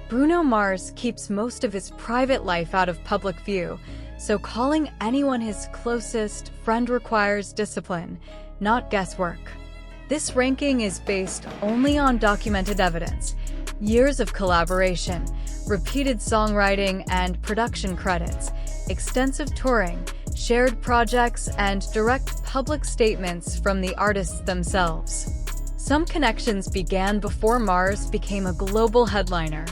Bruno Mars keeps most of his private life out of public view, so calling anyone his closest friend requires discipline, not guesswork. This ranking is based only on documented evidence, years of collaboration, repeated songwriting and production credits, extensive touring, shared projects, and direct public statements from the artists themselves. Some connections began before Mars became a global headliner.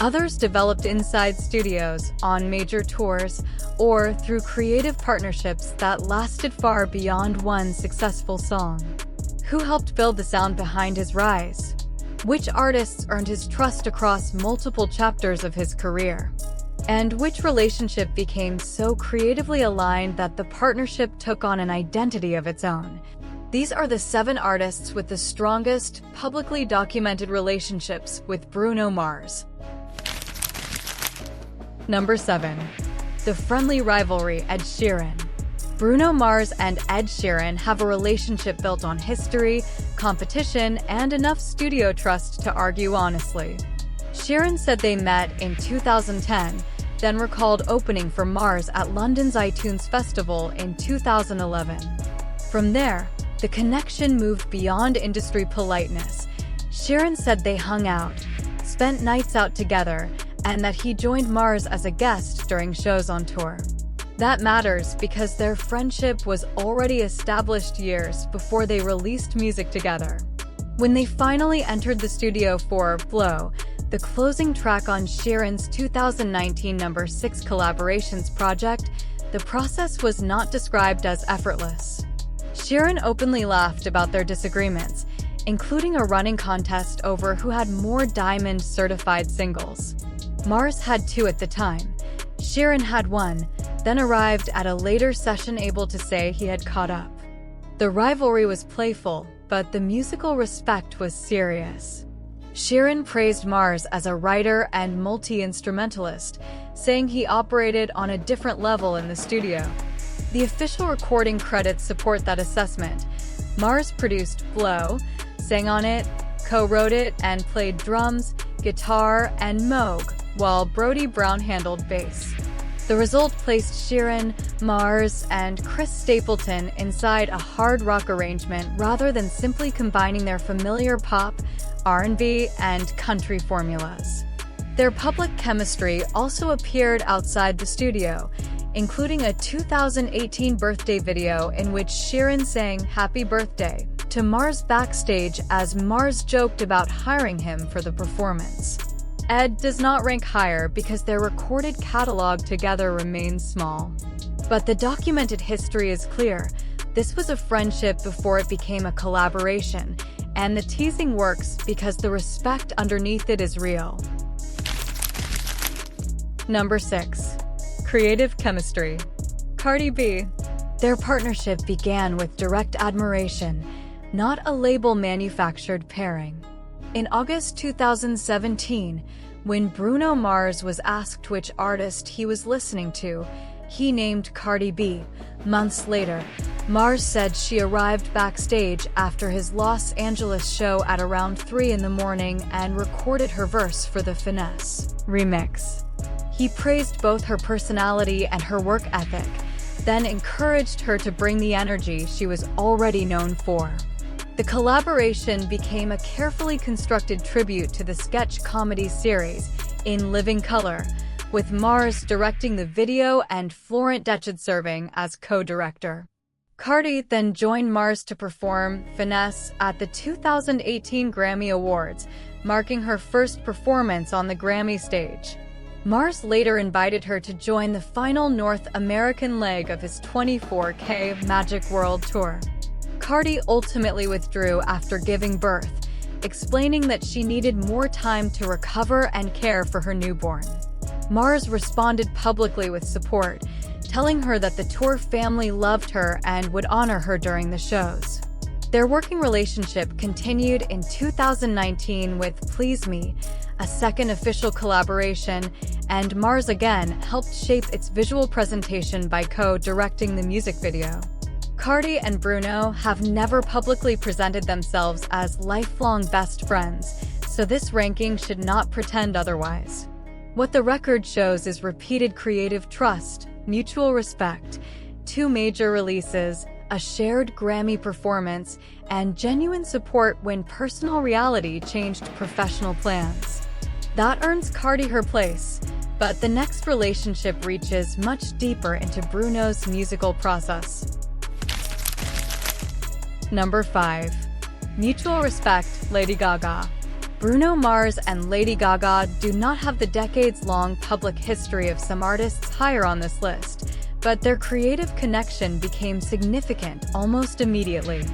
Others developed inside studios, on major tours, or through creative partnerships that lasted far beyond one successful song. Who helped build the sound behind his rise? Which artists earned his trust across multiple chapters of his career? And which relationship became so creatively aligned that the partnership took on an identity of its own? These are the 7 artists with the strongest, publicly documented relationships with Bruno Mars. Number 7. The friendly rivalry Ed Sheeran. Bruno Mars and Ed Sheeran have a relationship built on history, competition, and enough studio trust to argue honestly. Sheeran said they met in 2010, then recalled opening for Mars at London's iTunes Festival in 2011. From there, the connection moved beyond industry politeness. Sheeran said they hung out, spent nights out together, and that he joined Mars as a guest during shows on tour. That matters because their friendship was already established years before they released music together. When they finally entered the studio for Blow, the closing track on Sheeran's 2019 number 6 collaborations project, the process was not described as effortless. Sheeran openly laughed about their disagreements, including a running contest over who had more diamond-certified singles. Mars had 2 at the time. Sheeran had 1, then arrived at a later session able to say he had caught up. The rivalry was playful, but the musical respect was serious. Sheeran praised Mars as a writer and multi-instrumentalist, saying he operated on a different level in the studio. The official recording credits support that assessment. Mars produced Blow, sang on it, co-wrote it, and played drums, guitar, and moog, while Brody Brown handled bass. The result placed Sheeran, Mars, and Chris Stapleton inside a hard rock arrangement rather than simply combining their familiar pop, R&B, and country formulas. Their public chemistry also appeared outside the studio, including a 2018 birthday video in which Sheeran sang "Happy Birthday" to Mars backstage as Mars joked about hiring him for the performance. Ed does not rank higher because their recorded catalog together remains small. But the documented history is clear. This was a friendship before it became a collaboration, and the teasing works because the respect underneath it is real. Number 6. Creative chemistry. Cardi B. Their partnership began with direct admiration, not a label-manufactured pairing. In August 2017, when Bruno Mars was asked which artist he was listening to, he named Cardi B. Months later, Mars said she arrived backstage after his Los Angeles show at around 3 in the morning and recorded her verse for the Finesse remix. He praised both her personality and her work ethic, then encouraged her to bring the energy she was already known for. The collaboration became a carefully constructed tribute to the sketch comedy series In Living Color, with Mars directing the video and Florent Detchid serving as co-director. Cardi then joined Mars to perform Finesse at the 2018 Grammy Awards, marking her first performance on the Grammy stage. Mars later invited her to join the final North American leg of his 24K Magic World Tour. Cardi ultimately withdrew after giving birth, explaining that she needed more time to recover and care for her newborn. Mars responded publicly with support, telling her that the tour family loved her and would honor her during the shows. Their working relationship continued in 2019 with Please Me, a second official collaboration, and Mars again helped shape its visual presentation by co-directing the music video. Cardi and Bruno have never publicly presented themselves as lifelong best friends, so so this ranking should not pretend otherwise. What the record shows is repeated creative trust, mutual respect, 2 major releases, a shared Grammy performance, and genuine support when personal reality changed professional plans. That earns Cardi her place, but the next relationship reaches much deeper into Bruno's musical process. Number 5. Mutual respect, Lady Gaga. Bruno Mars and Lady Gaga do not have the decades-long public history of some artists higher on this list, but their creative connection became significant almost immediately.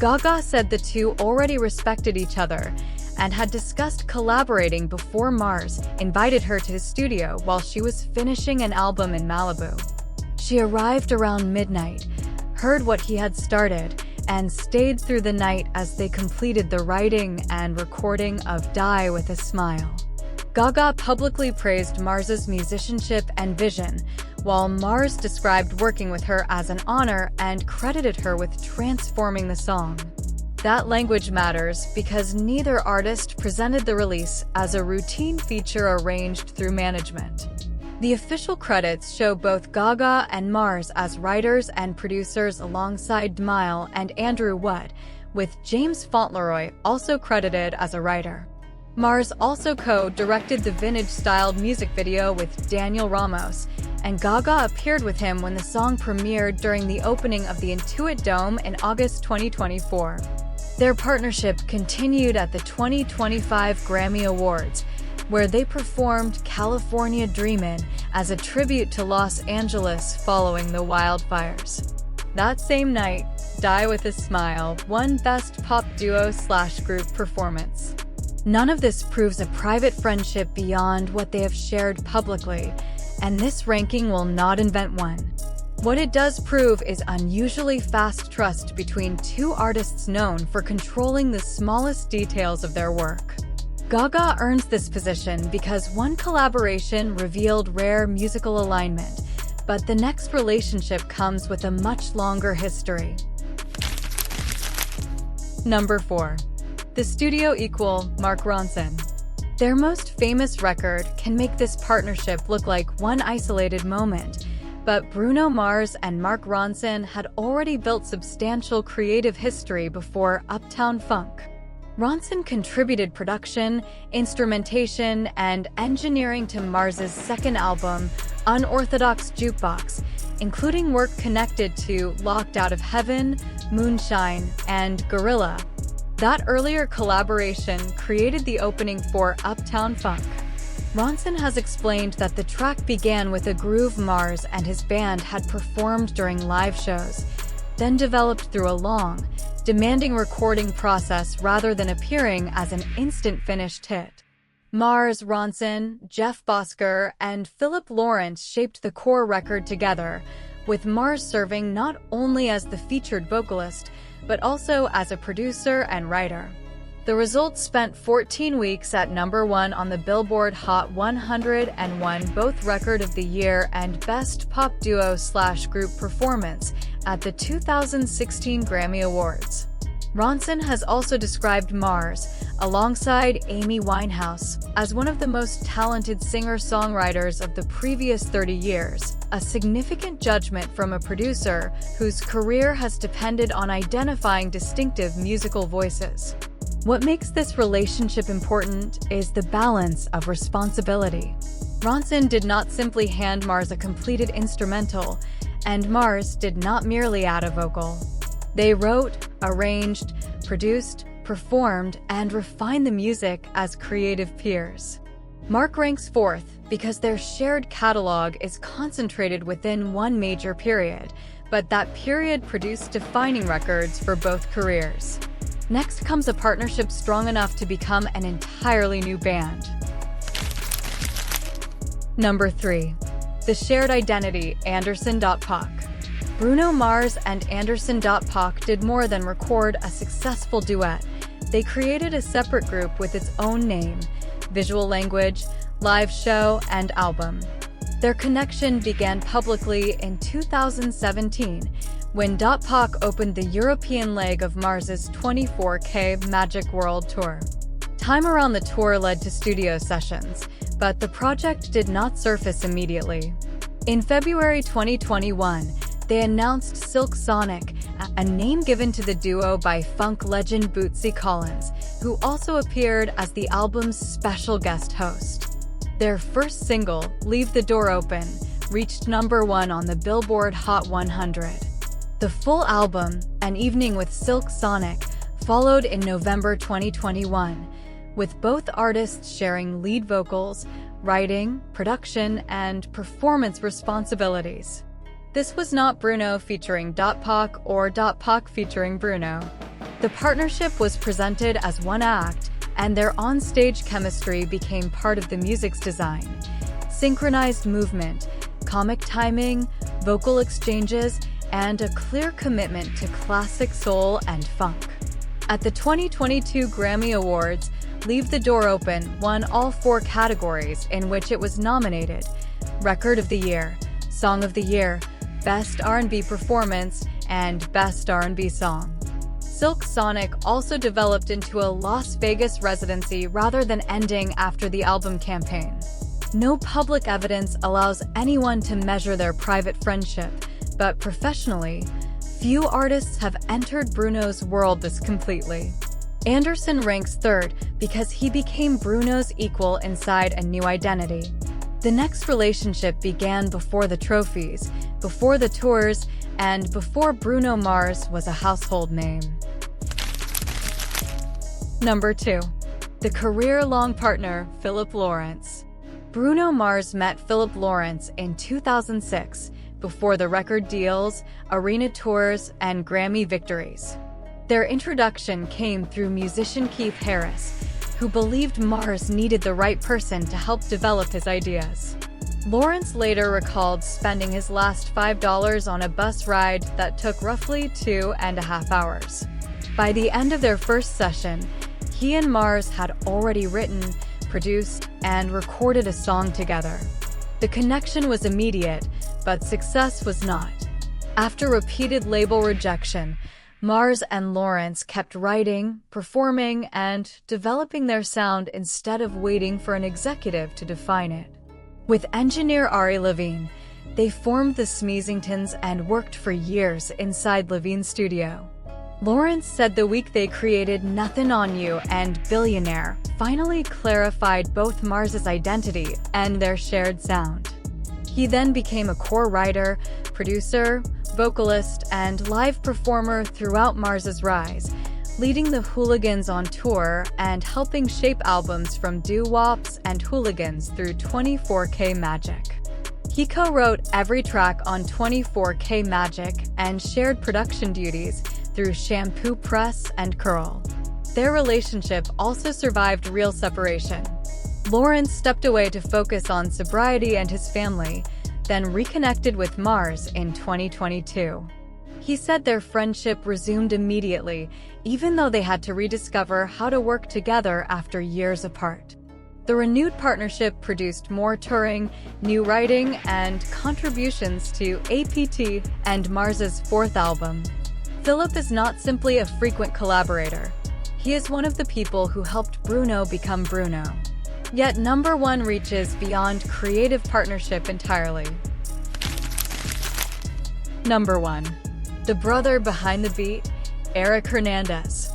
Gaga said the two already respected each other and had discussed collaborating before Mars invited her to his studio while she was finishing an album in Malibu. She arrived around midnight, heard what he had started, and stayed through the night as they completed the writing and recording of Die with a Smile. Gaga publicly praised Mars's musicianship and vision, while Mars described working with her as an honor and credited her with transforming the song. That language matters because neither artist presented the release as a routine feature arranged through management. The official credits show both Gaga and Mars as writers and producers alongside D'Mile and Andrew Wood, with James Fauntleroy also credited as a writer. Mars also co-directed the vintage-styled music video with Daniel Ramos, and Gaga appeared with him when the song premiered during the opening of the Intuit Dome in August 2024. Their partnership continued at the 2025 Grammy Awards, where they performed California Dreamin' as a tribute to Los Angeles following the wildfires. That same night, Die with a Smile won Best Pop Duo/Group Performance. None of this proves a private friendship beyond what they have shared publicly, and this ranking will not invent one. What it does prove is unusually fast trust between two artists known for controlling the smallest details of their work. Gaga earns this position because one collaboration revealed rare musical alignment, but the next relationship comes with a much longer history. Number 4. The Studio Equal, Mark Ronson. Their most famous record can make this partnership look like one isolated moment, but Bruno Mars and Mark Ronson had already built substantial creative history before Uptown Funk. Ronson contributed production, instrumentation, and engineering to Mars's second album, Unorthodox Jukebox, including work connected to Locked Out of Heaven, Moonshine, and Gorilla. That earlier collaboration created the opening for Uptown Funk. Ronson has explained that the track began with a groove Mars and his band had performed during live shows, then developed through a long, demanding recording process rather than appearing as an instant finished hit. Mars, Ronson, Jeff Bosker, and Philip Lawrence shaped the core record together, with Mars serving not only as the featured vocalist, but also as a producer and writer. The result spent 14 weeks at number 1 on the Billboard Hot 100 and won both Record of the Year and Best Pop Duo/Group Performance at the 2016 Grammy Awards. Ronson has also described Mars, alongside Amy Winehouse, as one of the most talented singer-songwriters of the previous 30 years, a significant judgment from a producer whose career has depended on identifying distinctive musical voices. What makes this relationship important is the balance of responsibility. Ronson did not simply hand Mars a completed instrumental, and Mars did not merely add a vocal. They wrote, arranged, produced, performed, and refined the music as creative peers. Mark ranks 4th because their shared catalog is concentrated within one major period, but that period produced defining records for both careers. Next comes a partnership strong enough to become an entirely new band. Number 3. The Shared Identity, Anderson Paak. Bruno Mars and Anderson Paak did more than record a successful duet. They created a separate group with its own name, visual language, live show, and album. Their connection began publicly in 2017, when Paak opened the European leg of Mars's 24K Magic World Tour. Time around the tour led to studio sessions, but the project did not surface immediately. In February 2021, they announced Silk Sonic, a name given to the duo by funk legend Bootsy Collins, who also appeared as the album's special guest host. Their first single, Leave the Door Open, reached #1 on the Billboard Hot 100. The full album, An Evening with Silk Sonic, followed in November 2021, with both artists sharing lead vocals, writing, production, and performance responsibilities. This was not Bruno featuring Paak or Paak featuring Bruno. The partnership was presented as one act, and their on-stage chemistry became part of the music's design. Synchronized movement, comic timing, vocal exchanges, and a clear commitment to classic soul and funk. At the 2022 Grammy Awards, Leave the Door Open won all 4 categories in which it was nominated: Record of the Year, Song of the Year, Best R&B Performance, and Best R&B Song. Silk Sonic also developed into a Las Vegas residency rather than ending after the album campaign. No public evidence allows anyone to measure their private friendship, but professionally, few artists have entered Bruno's world this completely. Anderson ranks 3rd because he became Bruno's equal inside a new identity. The next relationship began before the trophies, before the tours, and before Bruno Mars was a household name. Number 2. The career-long partner, Philip Lawrence. Bruno Mars met Philip Lawrence in 2006, before the record deals, arena tours, and Grammy victories. Their introduction came through musician Keith Harris, who believed Mars needed the right person to help develop his ideas. Lawrence later recalled spending his last $5 on a bus ride that took roughly 2.5 hours. By the end of their first session, he and Mars had already written, produced, and recorded a song together. The connection was immediate, but success was not. After repeated label rejection, Mars and Lawrence kept writing, performing, and developing their sound instead of waiting for an executive to define it. With engineer Ari Levine, they formed the Smeezingtons and worked for years inside Levine's studio. Lawrence said the week they created Nothin' on You and Billionaire finally clarified both Mars's identity and their shared sound. He then became a core writer, producer, vocalist, and live performer throughout Mars's rise, leading the Hooligans on tour and helping shape albums from Doo-Wops and Hooligans through 24K Magic. He co-wrote every track on 24K Magic and shared production duties through Shampoo Press and Curl. Their relationship also survived real separation. Lawrence stepped away to focus on sobriety and his family, then reconnected with Mars in 2022. He said their friendship resumed immediately, even though they had to rediscover how to work together after years apart. The renewed partnership produced more touring, new writing, and contributions to APT and Mars's 4th album. Philip is not simply a frequent collaborator. He is one of the people who helped Bruno become Bruno. Yet number 1 reaches beyond creative partnership entirely. Number 1. The brother behind the beat, Eric Hernandez.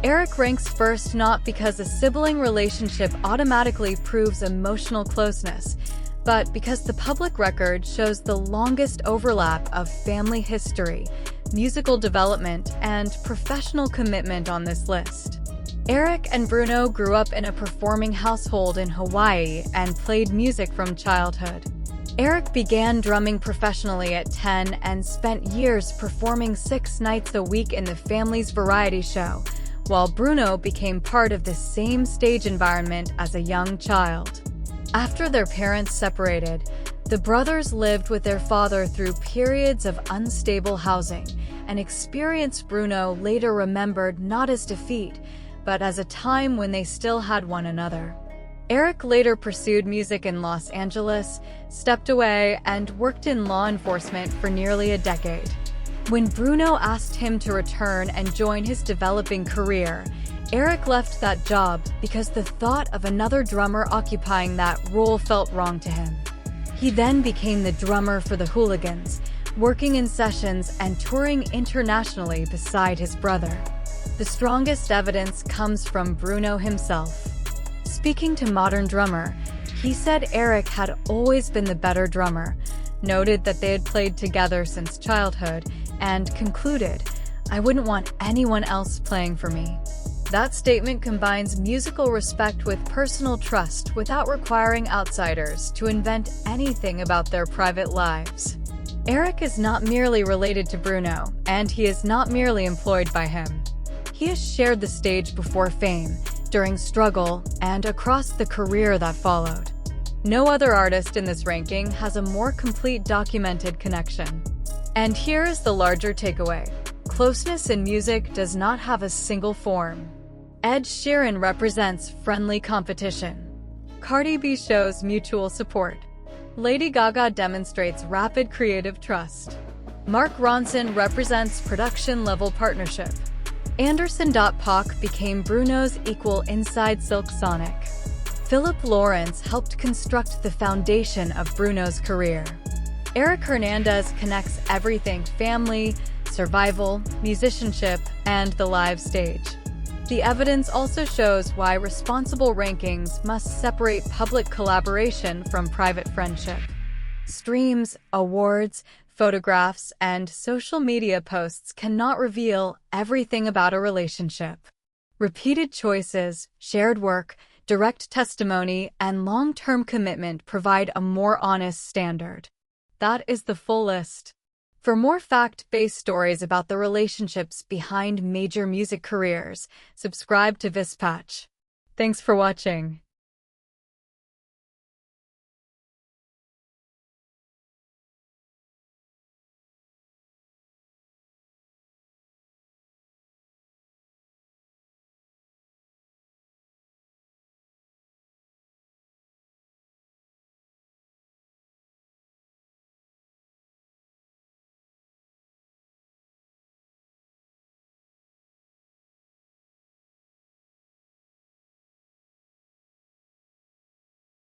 Eric ranks first not because a sibling relationship automatically proves emotional closeness, but because the public record shows the longest overlap of family history, musical development, and professional commitment on this list. Eric and Bruno grew up in a performing household in Hawaii and played music from childhood. Eric began drumming professionally at 10 and spent years performing 6 nights a week in the family's variety show, while Bruno became part of the same stage environment as a young child. After their parents separated, the brothers lived with their father through periods of unstable housing, an experience Bruno later remembered not as defeat, but as a time when they still had one another. Eric later pursued music in Los Angeles, stepped away, and worked in law enforcement for nearly a decade. When Bruno asked him to return and join his developing career, Eric left that job because the thought of another drummer occupying that role felt wrong to him. He then became the drummer for the Hooligans, working in sessions and touring internationally beside his brother. The strongest evidence comes from Bruno himself. Speaking to Modern Drummer, he said Eric had always been the better drummer, noted that they had played together since childhood, and concluded, "I wouldn't want anyone else playing for me." That statement combines musical respect with personal trust without requiring outsiders to invent anything about their private lives. Eric is not merely related to Bruno, and he is not merely employed by him. He has shared the stage before fame, during struggle, and across the career that followed. No other artist in this ranking has a more complete documented connection. And here is the larger takeaway. Closeness in music does not have a single form. Ed Sheeran represents friendly competition. Cardi B shows mutual support. Lady Gaga demonstrates rapid creative trust. Ronson represents production-level partnership. Anderson Paak became Bruno's equal inside Silk Sonic. Philip Lawrence helped construct the foundation of Bruno's career. Eric Hernandez connects everything: family, survival, musicianship, and the live stage. The evidence also shows why responsible rankings must separate public collaboration from private friendship. Streams, awards, photographs, and social media posts cannot reveal everything about a relationship. Repeated choices, shared work, direct testimony, and long-term commitment provide a more honest standard. That is the full list. For more fact-based stories about the relationships behind major music careers, subscribe to VISPATCH. Thanks for watching.